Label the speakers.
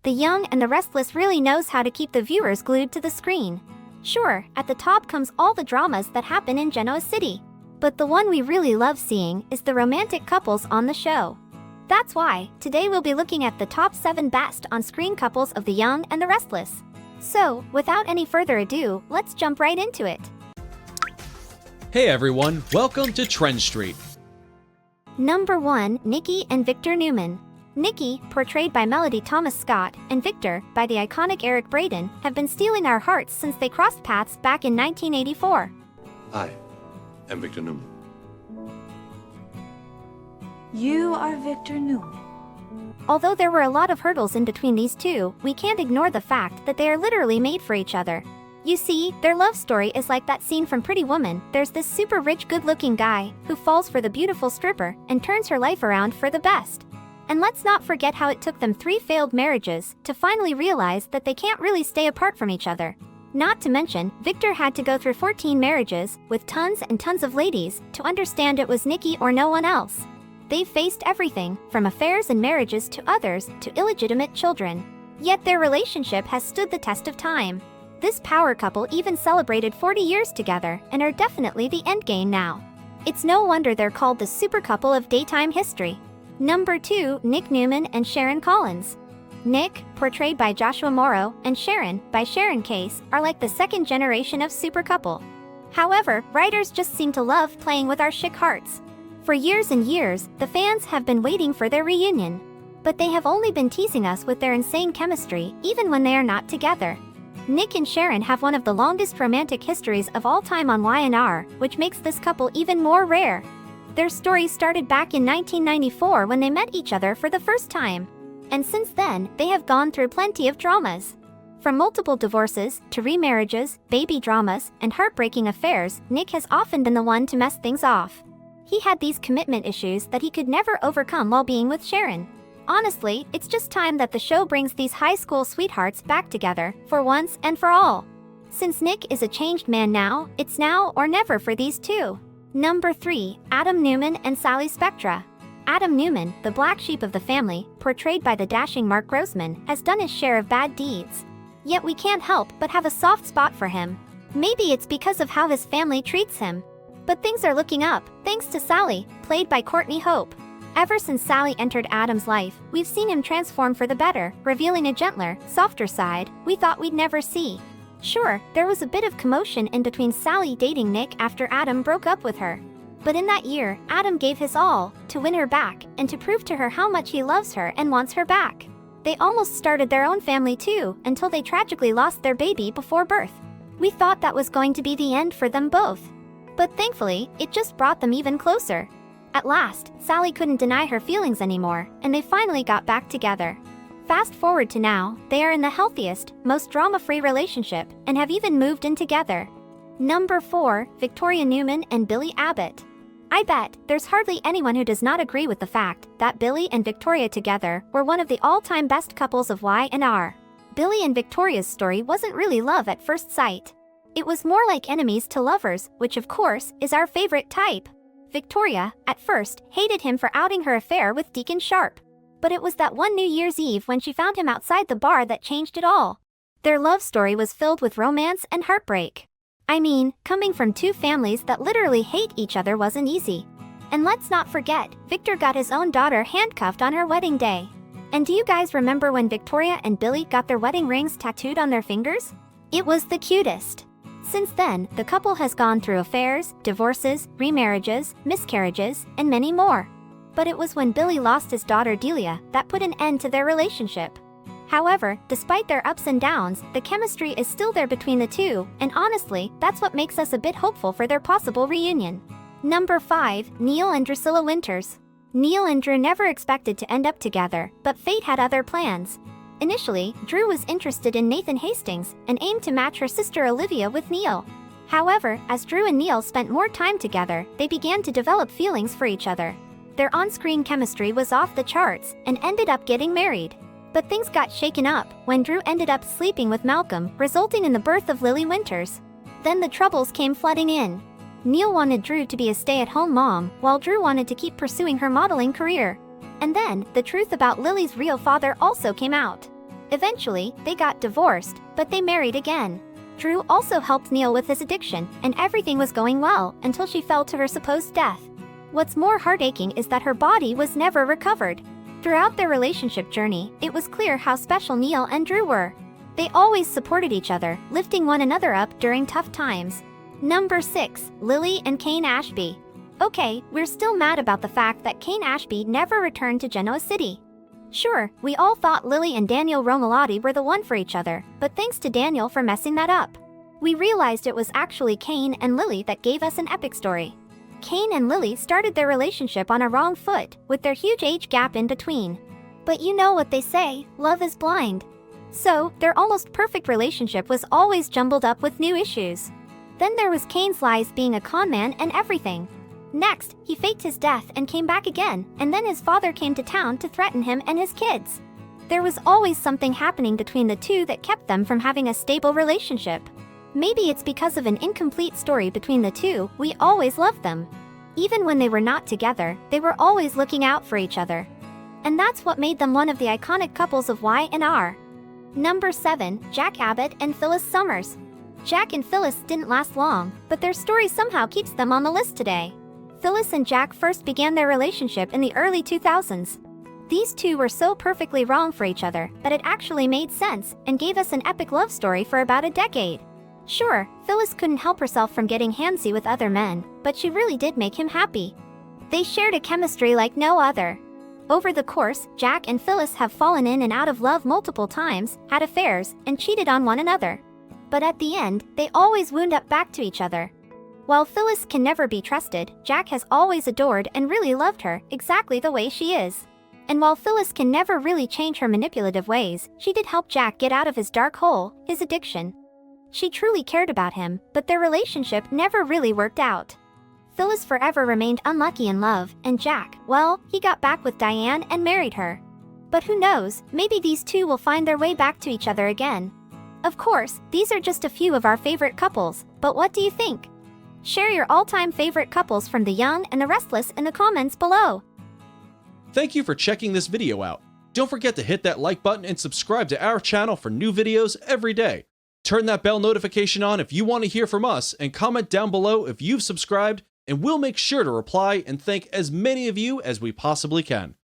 Speaker 1: The Young and the Restless really knows how to keep the viewers glued to the screen. Sure, at the top comes all the dramas that happen in Genoa City. But the one we really love seeing is the romantic couples on the show. That's why, today we'll be looking at the top 7 best on-screen couples of The Young and the Restless. So, without any further ado, let's jump right into it.
Speaker 2: Hey everyone, welcome to TrendStreet.
Speaker 1: Number 1, Nikki and Victor Newman. Nikki, portrayed by Melody Thomas Scott, and Victor, by the iconic Eric Braeden, have been stealing our hearts since they crossed paths back in 1984.
Speaker 3: Hi, I'm Victor Newman.
Speaker 4: You are Victor Newman.
Speaker 1: Although there were a lot of hurdles in between these two, we can't ignore the fact that they are literally made for each other. You see, their love story is like that scene from Pretty Woman. There's this super rich, good-looking guy who falls for the beautiful stripper and turns her life around for the best. And let's not forget how it took them 3 failed marriages to finally realize that they can't really stay apart from each other. Not to mention, Victor had to go through 14 marriages with tons and tons of ladies to understand it was Nikki or no one else. They've faced everything, from affairs and marriages to others to illegitimate children. Yet their relationship has stood the test of time. This power couple even celebrated 40 years together and are definitely the endgame now. It's no wonder they're called the super couple of daytime history. Number 2, Nick Newman and Sharon Collins. Nick, portrayed by Joshua Morrow, and Sharon, by Sharon Case, are like the second generation of super couple. However, writers just seem to love playing with our chic hearts. For years and years, the fans have been waiting for their reunion. But they have only been teasing us with their insane chemistry, even when they are not together. Nick and Sharon have one of the longest romantic histories of all time on Y&R, which makes this couple even more rare. Their story started back in 1994 when they met each other for the first time. And since then, they have gone through plenty of dramas. From multiple divorces, to remarriages, baby dramas, and heartbreaking affairs, Nick has often been the one to mess things off. He had these commitment issues that he could never overcome while being with Sharon. Honestly, it's just time that the show brings these high school sweethearts back together, for once and for all. Since Nick is a changed man now, it's now or never for these two. Number 3, Adam Newman and Sally Spectra. Adam Newman, the black sheep of the family, portrayed by the dashing Mark Grossman, has done his share of bad deeds. Yet we can't help but have a soft spot for him. Maybe it's because of how his family treats him. But things are looking up, thanks to Sally, played by Courtney Hope. Ever since Sally entered Adam's life, we've seen him transform for the better, revealing a gentler, softer side we thought we'd never see. Sure, there was a bit of commotion in between Sally dating Nick after Adam broke up with her. But in that year, Adam gave his all to win her back and to prove to her how much he loves her and wants her back. They almost started their own family too, until they tragically lost their baby before birth. We thought that was going to be the end for them both. But thankfully, it just brought them even closer. At last, Sally couldn't deny her feelings anymore, and they finally got back together. Fast forward to now, they are in the healthiest, most drama-free relationship, and have even moved in together. Number 4, Victoria Newman and Billy Abbott. I bet there's hardly anyone who does not agree with the fact that Billy and Victoria together were one of the all-time best couples of Y&R. Billy and Victoria's story wasn't really love at first sight. It was more like enemies to lovers, which of course is our favorite type. Victoria, at first, hated him for outing her affair with Deacon Sharp. But it was that one New Year's Eve when she found him outside the bar that changed it all. Their love story was filled with romance and heartbreak. I mean, coming from two families that literally hate each other wasn't easy. And let's not forget, Victor got his own daughter handcuffed on her wedding day. And do you guys remember when Victoria and Billy got their wedding rings tattooed on their fingers? It was the cutest. Since then, the couple has gone through affairs, divorces, remarriages, miscarriages, and many more. But it was when Billy lost his daughter Delia that put an end to their relationship. However, despite their ups and downs, the chemistry is still there between the two, and honestly, that's what makes us a bit hopeful for their possible reunion. Number 5, Neil and Drusilla Winters. Neil and Drew never expected to end up together, but fate had other plans. Initially, Drew was interested in Nathan Hastings and aimed to match her sister Olivia with Neil. However, as Drew and Neil spent more time together, they began to develop feelings for each other. Their on-screen chemistry was off the charts and ended up getting married. But things got shaken up when Drew ended up sleeping with Malcolm, resulting in the birth of Lily Winters. Then the troubles came flooding in. Neil wanted Drew to be a stay-at-home mom, while Drew wanted to keep pursuing her modeling career. And then, the truth about Lily's real father also came out. Eventually, they got divorced, but they married again. Drew also helped Neil with his addiction, and everything was going well until she fell to her supposed death. What's more heartaching is that her body was never recovered. Throughout their relationship journey, it was clear how special Neil and Drew were. They always supported each other, lifting one another up during tough times. Number 6. Lily and Kane Ashby. Okay, we're still mad about the fact that Kane Ashby never returned to Genoa City. Sure, we all thought Lily and Daniel Romalotti were the one for each other, but thanks to Daniel for messing that up. We realized it was actually Kane and Lily that gave us an epic story. Kane and Lily started their relationship on a wrong foot, with their huge age gap in between. But you know what they say, love is blind. So, their almost perfect relationship was always jumbled up with new issues. Then there was Kane's lies being a con man and everything. Next, he faked his death and came back again, and then his father came to town to threaten him and his kids. There was always something happening between the two that kept them from having a stable relationship. Maybe it's because of an incomplete story between the two, we always loved them. Even when they were not together, they were always looking out for each other. And that's what made them one of the iconic couples of Y&R. Number 7. Jack Abbott and Phyllis Summers. Jack and Phyllis didn't last long, but their story somehow keeps them on the list today. Phyllis and Jack first began their relationship in the early 2000s. These two were so perfectly wrong for each other that it actually made sense and gave us an epic love story for about a decade. Sure, Phyllis couldn't help herself from getting handsy with other men, but she really did make him happy. They shared a chemistry like no other. Over the course, Jack and Phyllis have fallen in and out of love multiple times, had affairs, and cheated on one another. But at the end, they always wound up back to each other. While Phyllis can never be trusted, Jack has always adored and really loved her, exactly the way she is. And while Phyllis can never really change her manipulative ways, she did help Jack get out of his dark hole, his addiction. She truly cared about him, but their relationship never really worked out. Phyllis forever remained unlucky in love, and Jack, well, he got back with Diane and married her. But who knows, maybe these two will find their way back to each other again. Of course, these are just a few of our favorite couples, but what do you think? Share your all-time favorite couples from the Young and the Restless in the comments below.
Speaker 2: Thank you for checking this video out. Don't forget to hit that like button and subscribe to our channel for new videos every day. Turn that bell notification on if you want to hear from us, and comment down below if you've subscribed, and we'll make sure to reply and thank as many of you as we possibly can.